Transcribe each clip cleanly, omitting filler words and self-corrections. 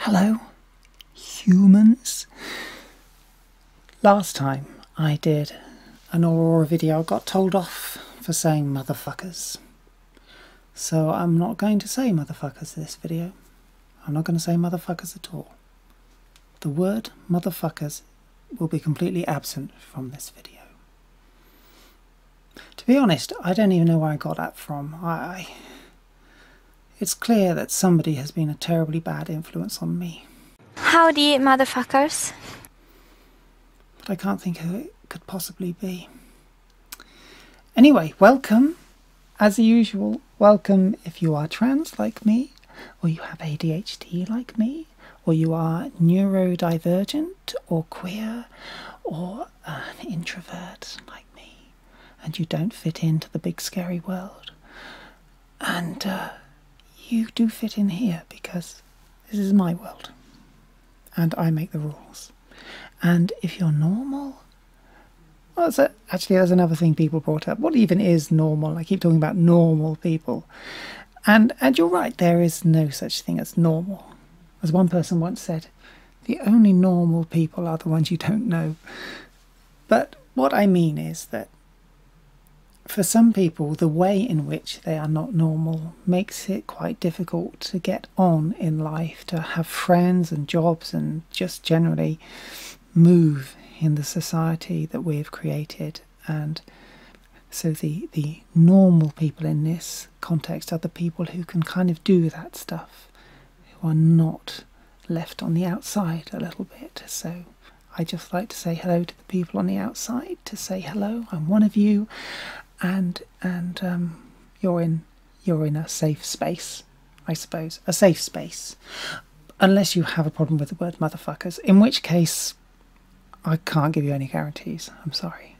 Hello, humans. Last time I did an Aurora video, I got told off for saying motherfuckers. So I'm not going to say motherfuckers this video. I'm not going to say motherfuckers at all. The word motherfuckers will be completely absent from this video. To be honest, I don't even know where I got that from. It's clear that somebody has been a terribly bad influence on me. Howdy, motherfuckers. But I can't think who it could possibly be. Anyway, welcome. As usual, welcome if you are trans like me, or you have ADHD like me, or you are neurodivergent or queer, or an introvert like me, and you don't fit into the big scary world. And you do fit in here because this is my world and I make the rules. And if you're normal, well, actually there's another thing people brought up. What even is normal? I keep talking about normal people. And you're right, there is no such thing as normal. As one person once said, the only normal people are the ones you don't know. But what I mean is that for some people, the way in which they are not normal makes it quite difficult to get on in life, to have friends and jobs and just generally move in the society that we have created. And so the normal people in this context are the people who can kind of do that stuff, who are not left on the outside a little bit. So I just like to say hello to the people on the outside, to say hello, I'm one of you. And you're in a safe space, I suppose. A safe space. Unless you have a problem with the word motherfuckers, in which case I can't give you any guarantees. I'm sorry.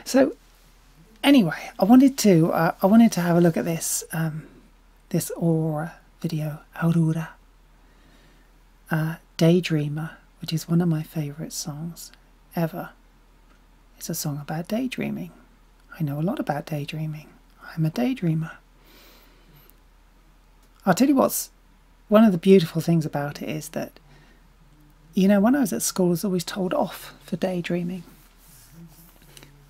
So anyway, I wanted to have a look at this this Aurora video, Aurora, Daydreamer, which is one of my favourite songs ever. It's a song about daydreaming. I know a lot about daydreaming. I'm a daydreamer. I'll tell you what's one of the beautiful things about it is that, you know, when I was at school I was always told off for daydreaming.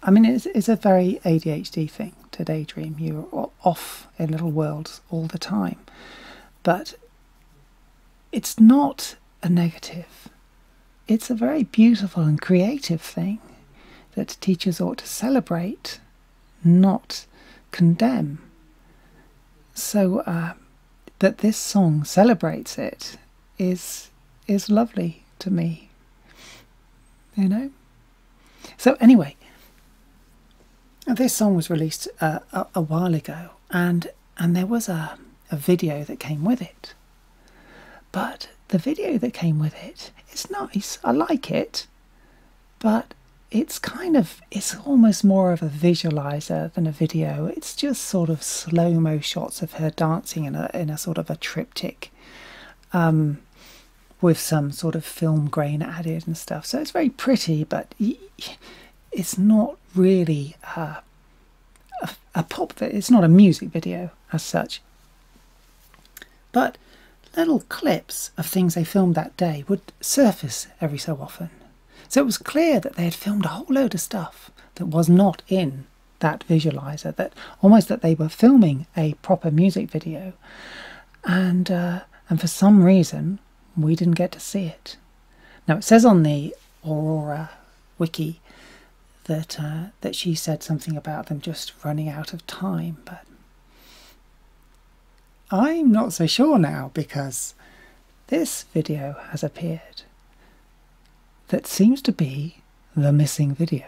I mean, it's a very ADHD thing to daydream. You're off in little worlds all the time. But it's not a negative. It's a very beautiful and creative thing that teachers ought to celebrate, not condemn. So that this song celebrates it is lovely to me, you know. So anyway, this song was released a while ago, and there was a video that came with it. But the video that came with it is nice. I like it, but it's almost more of a visualizer than a video. It's just sort of slow-mo shots of her dancing in a sort of a triptych, with some sort of film grain added and stuff. So it's very pretty, but it's not really a pop. It's not a music video as such. But little clips of things they filmed that day would surface every so often. So it was clear that they had filmed a whole load of stuff that was not in that visualizer, that they were filming a proper music video, and for some reason we didn't get to see it. Now it says on the Aurora wiki that she said something about them just running out of time, but I'm not so sure now, because this video has appeared that seems to be the missing video.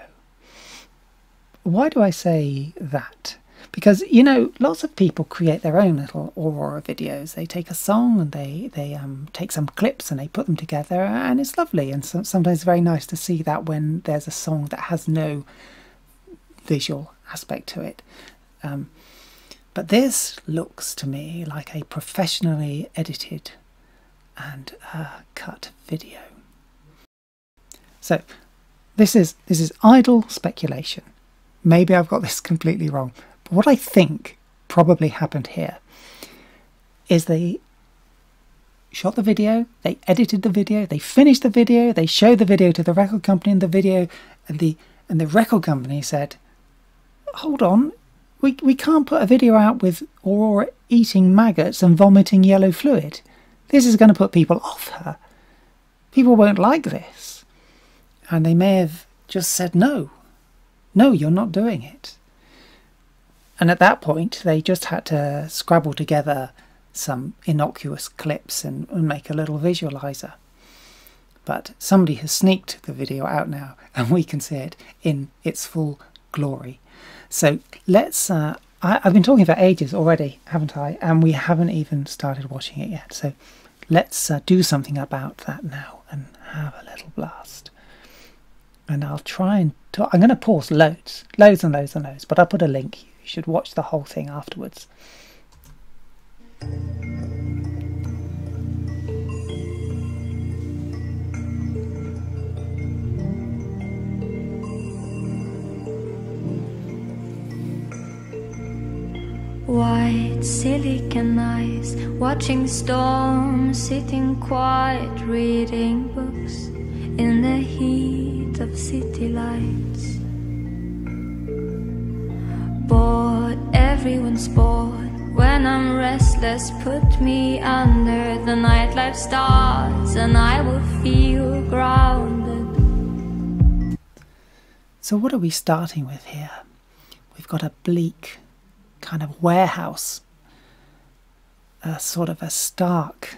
Why do I say that? Because, you know, lots of people create their own little Aurora videos. They take a song and they take some clips and they put them together, and it's lovely. And sometimes it's very nice to see that when there's a song that has no visual aspect to it. But this looks to me like a professionally edited and cut video. So this is idle speculation. Maybe I've got this completely wrong. But what I think probably happened here is they shot the video, they edited the video, they finished the video, they showed the video to the record company, and the record company said, hold on, we can't put a video out with Aurora eating maggots and vomiting yellow fluid. This is going to put people off her. People won't like this. And they may have just said, no, you're not doing it. And at that point, they just had to scrabble together some innocuous clips and make a little visualizer. But somebody has sneaked the video out now, and we can see it in its full glory. So let's... I've been talking for ages already, haven't I? And we haven't even started watching it yet. So let's do something about that now and have a little blast. And I'll try and talk. I'm going to pause loads and loads, but I'll put a link. You should watch the whole thing afterwards. White silicon eyes, watching storms, sitting quiet, reading books in the heat of city lights. Bored, everyone's bored. When I'm restless, put me under the nightlife stars, and I will feel grounded. So what are we starting with here? We've got a bleak kind of warehouse, a sort of a stark,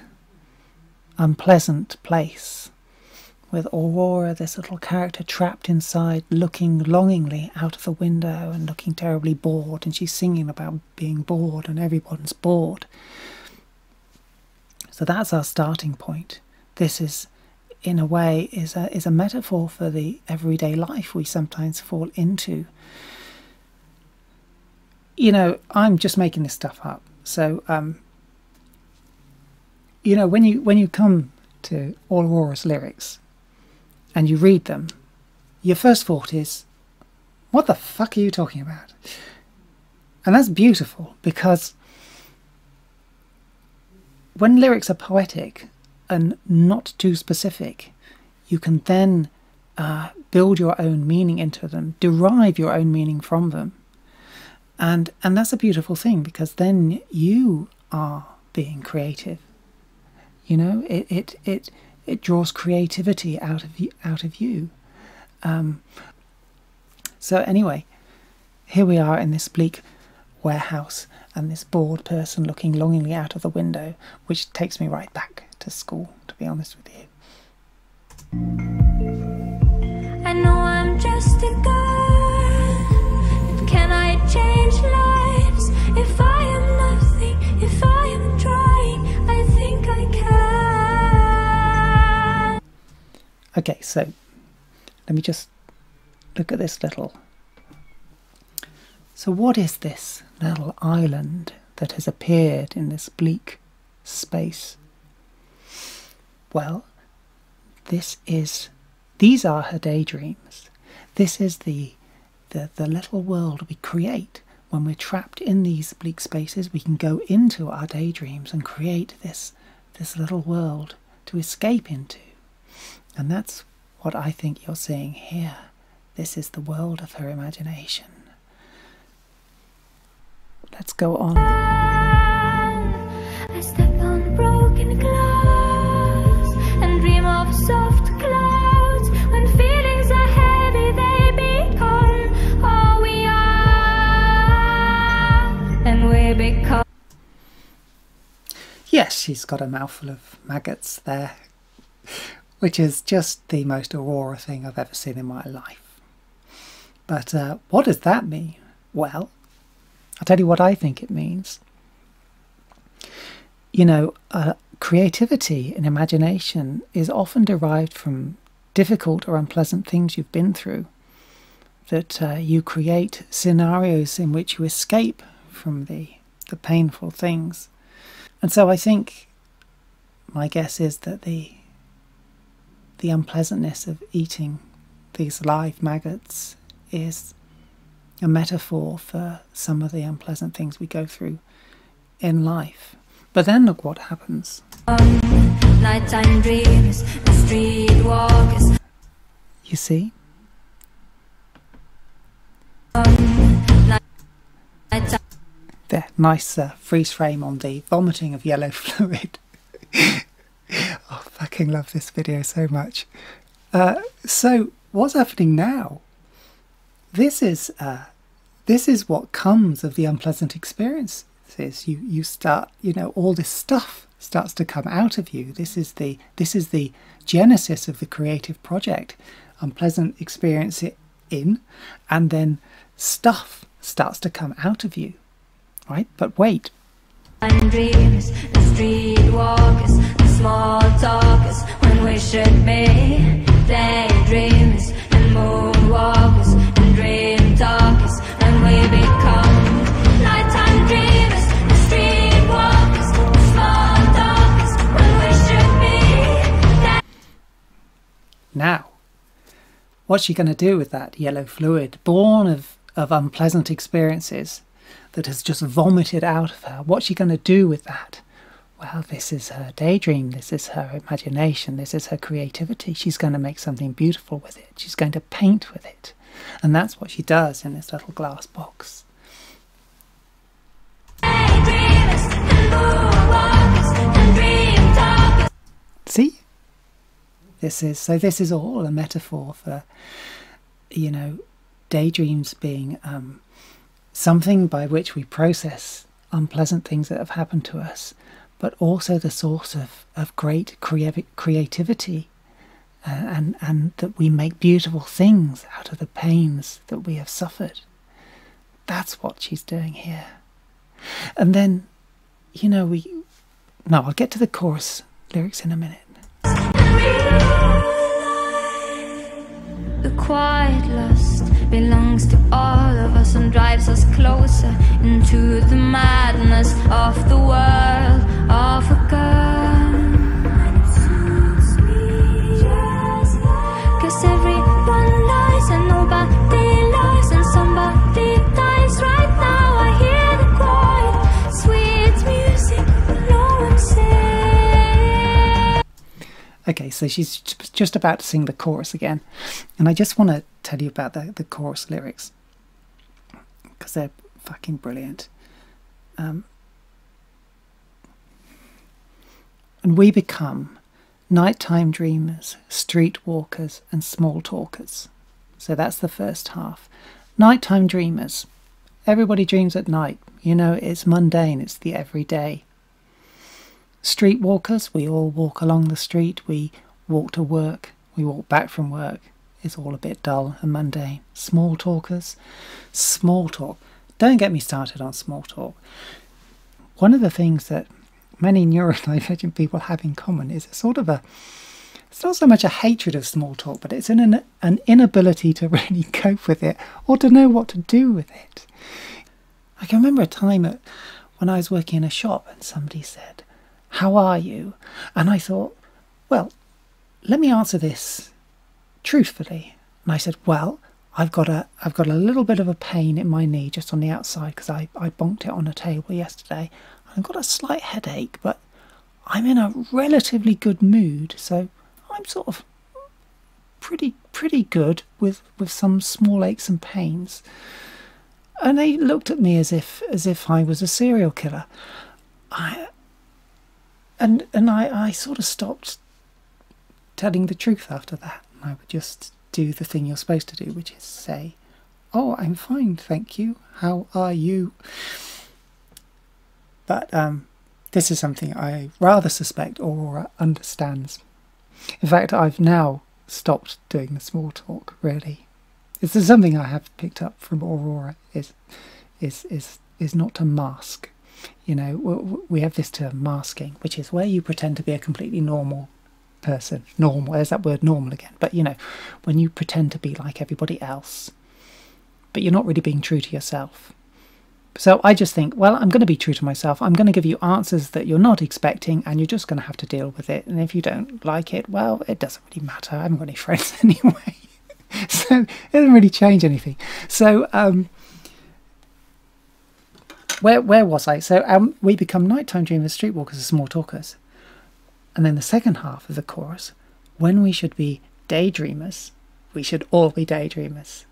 unpleasant place, with Aurora, this little character, trapped inside, looking longingly out of the window and looking terribly bored, and she's singing about being bored, and everyone's bored. So that's our starting point. This is, in a way, is a metaphor for the everyday life we sometimes fall into. You know, I'm just making this stuff up. So, you know, when you come to all Aurora's lyrics and you read them, your first thought is, what the fuck are you talking about? And that's beautiful, because when lyrics are poetic and not too specific, you can then build your own meaning into them, derive your own meaning from them. And that's a beautiful thing, because then you are being creative. You know, it draws creativity out of you. So anyway, here we are in this bleak warehouse, and this bored person looking longingly out of the window, which takes me right back to school, to be honest with you. I know I'm just a girl, but can I change lives? If I am nothing, if I am trying, I think I can. Okay, so let me just look at this little... So what is this little island that has appeared in this bleak space? Well, these are her daydreams. This is the little world we create when we're trapped in these bleak spaces. We can go into our daydreams and create this little world to escape into. And that's what I think you're seeing here. This is the world of her imagination. Let's go on. I step on broken glass and dream of soft clouds. When feelings are heavy, they become all we are, and we become... Yes, she's got a mouthful of maggots there, which is just the most Aurora thing I've ever seen in my life. But what does that mean? Well, I'll tell you what I think it means. You know, creativity and imagination is often derived from difficult or unpleasant things you've been through. That you create scenarios in which you escape from the painful things. And so I think my guess is that the unpleasantness of eating these live maggots is a metaphor for some of the unpleasant things we go through in life. But then look what happens. Nighttime dreamers and streetwalkers. You see? Nighttime. There, nice freeze frame on the vomiting of yellow fluid. Oh, fucking love this video so much. So what's happening now? This is what comes of the unpleasant experiences. You start, you know, all this stuff starts to come out of you. This is the genesis of the creative project. Unpleasant experience it in, and then stuff starts to come out of you, right? But wait. Dreamers and streetwalkers and small talkers when we should be daydreamers and moonwalkers and dream talkers, and we become nighttime dreamers and streetwalkers and small talkers when we should be. Now, what's she going to do with that yellow fluid born of unpleasant experiences that has just vomited out of her? What's she going to do with that? Well, this is her daydream, this is her imagination, this is her creativity. She's going to make something beautiful with it. She's going to paint with it. And that's what she does in this little glass box. See? This is all a metaphor for, you know, daydreams being something by which we process unpleasant things that have happened to us, but also the source of great creativity, and that we make beautiful things out of the pains that we have suffered. That's what she's doing here. And then, you know, I'll get to the chorus lyrics in a minute. The quiet lust belongs to all of us and drives us closer into the madness of the world of a girl. 'Cause everyone lies and nobody lies and somebody dies right now. I hear the quiet, sweet music, no one says. Okay, so she's just about to sing the chorus again, and I just want to tell you about the chorus lyrics because they're fucking brilliant. And we become nighttime dreamers, streetwalkers, and small talkers. So that's the first half. Nighttime dreamers. Everybody dreams at night. You know, it's mundane. It's the everyday. Streetwalkers, we all walk along the street, we walk to work, we walk back from work. It's all a bit dull and mundane. Small talkers, small talk. Don't get me started on small talk. One of the things that many neurodivergent people have in common is it's not so much a hatred of small talk, but it's an inability to really cope with it or to know what to do with it. I can remember a time when I was working in a shop and somebody said, "How are you?" And I thought, well, let me answer this truthfully. And I said, well, I've got a little bit of a pain in my knee just on the outside because I bonked it on a table yesterday. I've got a slight headache, but I'm in a relatively good mood, so I'm sort of pretty good with some small aches and pains. And they looked at me as if I was a serial killer. I sort of stopped telling the truth after that. I would just do the thing you're supposed to do, which is say, "Oh, I'm fine, thank you. How are you?" But this is something I rather suspect Aurora understands. In fact, I've now stopped doing the small talk, really. This is something I have picked up from Aurora, is not to mask. You know, we have this term masking, which is where you pretend to be a completely normal person. Normal, there's that word normal again. But, you know, when you pretend to be like everybody else, but you're not really being true to yourself. So I just think, well, I'm going to be true to myself. I'm going to give you answers that you're not expecting, and you're just going to have to deal with it. And if you don't like it, well, it doesn't really matter. I haven't got any friends anyway. So it doesn't really change anything. So where was I? So we become nighttime dreamers, streetwalkers, and small talkers. And then the second half of the chorus, when we should be daydreamers, we should all be daydreamers.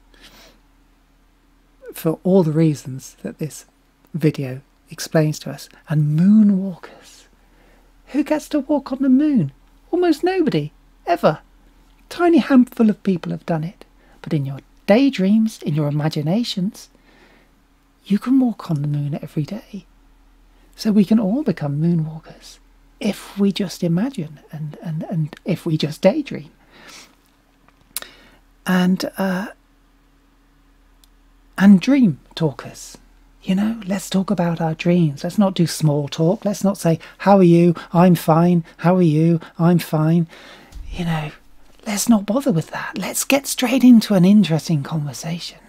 For all the reasons that this video explains to us. And moonwalkers. Who gets to walk on the moon? Almost nobody, ever. Tiny handful of people have done it. But in your daydreams, in your imaginations, you can walk on the moon every day. So we can all become moonwalkers if we just imagine and if we just daydream. And dream talkers. You know, let's talk about our dreams. Let's not do small talk. Let's not say, how are you? I'm fine. How are you? I'm fine. You know, let's not bother with that. Let's get straight into an interesting conversation.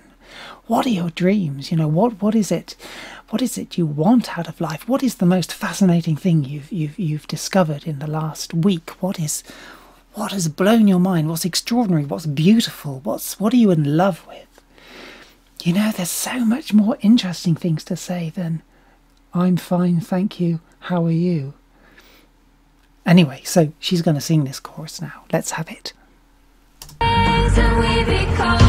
What are your dreams? You know, what is it? What is it you want out of life? What is the most fascinating thing you've discovered in the last week? What has blown your mind? What's extraordinary? What's beautiful? What are you in love with? You know, there's so much more interesting things to say than I'm fine, thank you, how are you? Anyway, so she's going to sing this chorus now. Let's have it. And we become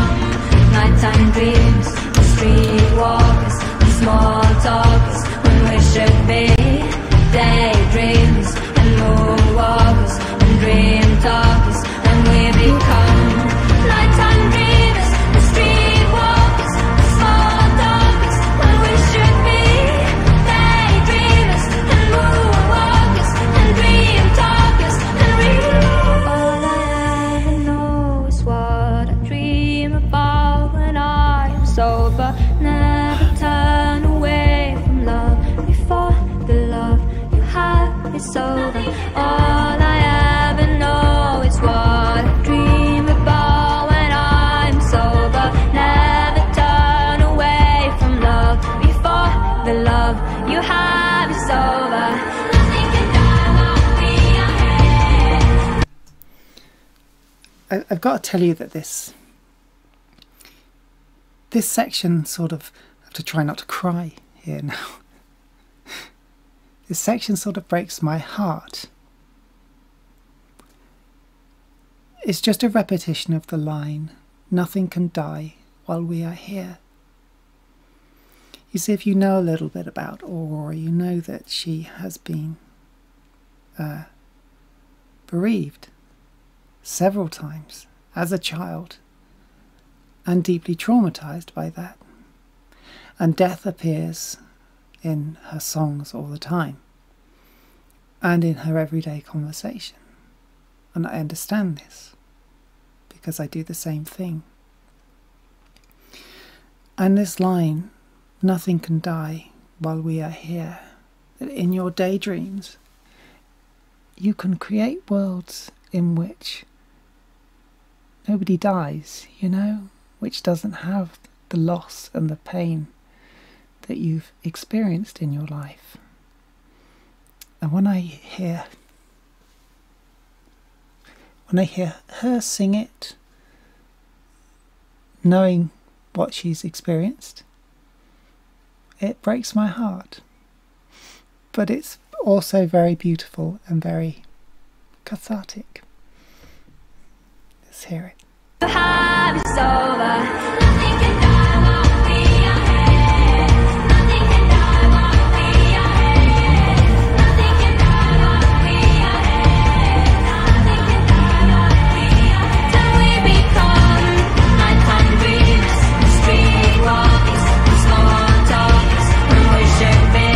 nighttime dreams, streetwalkers, small talkers, when we should be daydreams and moonwalkers and dream talkers, and we become nighttime dreamers, streetwalkers, small talkers, when we should be daydreamers and moonwalkers and dream talkers, and all I know is what I dream about when I am sober. Never turn away from love before the love you have is over. All I ever know is what I dream about when I'm sober. Never turn away from love before the love you have is over. Nothing can die while we are here. I've got to tell you that this section sort of, I have to try not to cry here now. This section sort of breaks my heart. It's just a repetition of the line, nothing can die while we are here. You see, if you know a little bit about Aurora, you know that she has been bereaved several times as a child and deeply traumatized by that. And death appears in her songs all the time and in her everyday conversation. And I understand this because I do the same thing. And this line, nothing can die while we are here, that in your daydreams you can create worlds in which nobody dies, you know, which doesn't have the loss and the pain that you've experienced in your life. And when I hear her sing it, knowing what she's experienced, it breaks my heart. But it's also very beautiful and very cathartic. Let's hear it. You have is over. Nothing can die while we are here. Nothing can die while we are here. Nothing can die while we are here. Nothing can die while we are here. Till we become nighttime dreamers, streetwalkers, small talkers, when we should be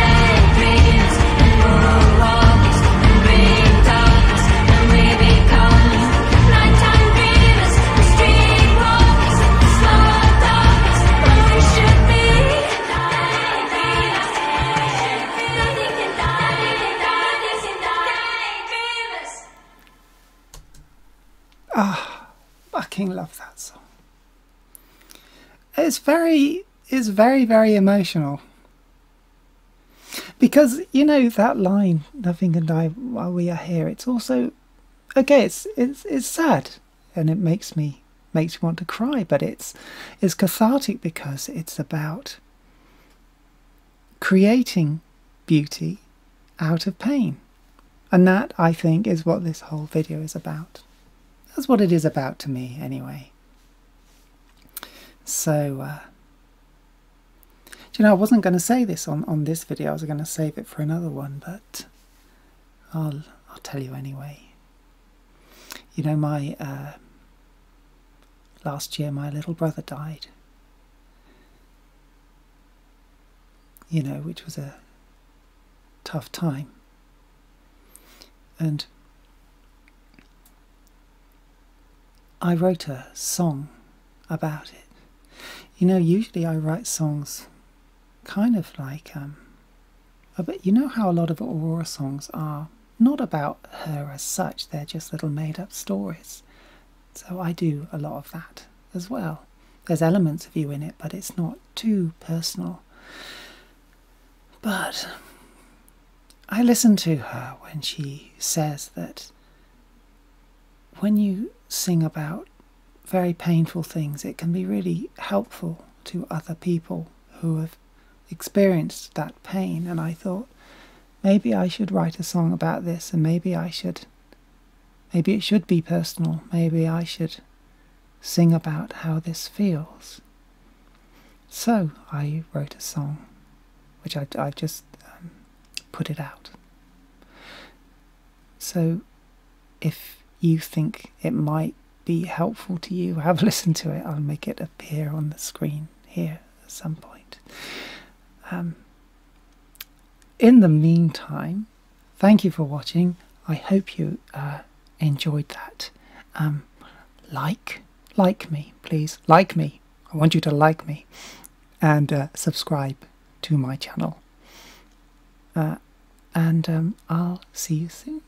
daydreamers and moonwalkers and dream talkers, and we become nighttime dreamers, streetwalkers, small talkers, when we should be daydreamers. Nothing can die, nothing can die, daydreamers. I fucking love that song. It's very, very emotional. Because, you know, that line, nothing can die while we are here, it's also, okay, it's sad and it makes me want to cry, but it's cathartic because it's about creating beauty out of pain. And that, I think, is what this whole video is about. That's what it is about to me, anyway. So, do you know, I wasn't going to say this on this video. I was going to save it for another one, but I'll tell you anyway. You know, last year my little brother died. You know, which was a tough time. And I wrote a song about it. You know, usually I write songs kind of like, but you know how a lot of Aurora songs are not about her as such, they're just little made-up stories. So I do a lot of that as well. There's elements of you in it, but it's not too personal. But I listen to her when she says that when you sing about very painful things, it can be really helpful to other people who have experienced that pain. And I thought, maybe I should write a song about this, and maybe it should be personal. Maybe I should sing about how this feels. So I wrote a song, which I just put it out. So if you think it might be helpful to you, have a listen to it. I'll make it appear on the screen here at some point. In the meantime, thank you for watching. I hope you enjoyed that. Like me, please. Like me. I want you to like me. And subscribe to my channel. And I'll see you soon.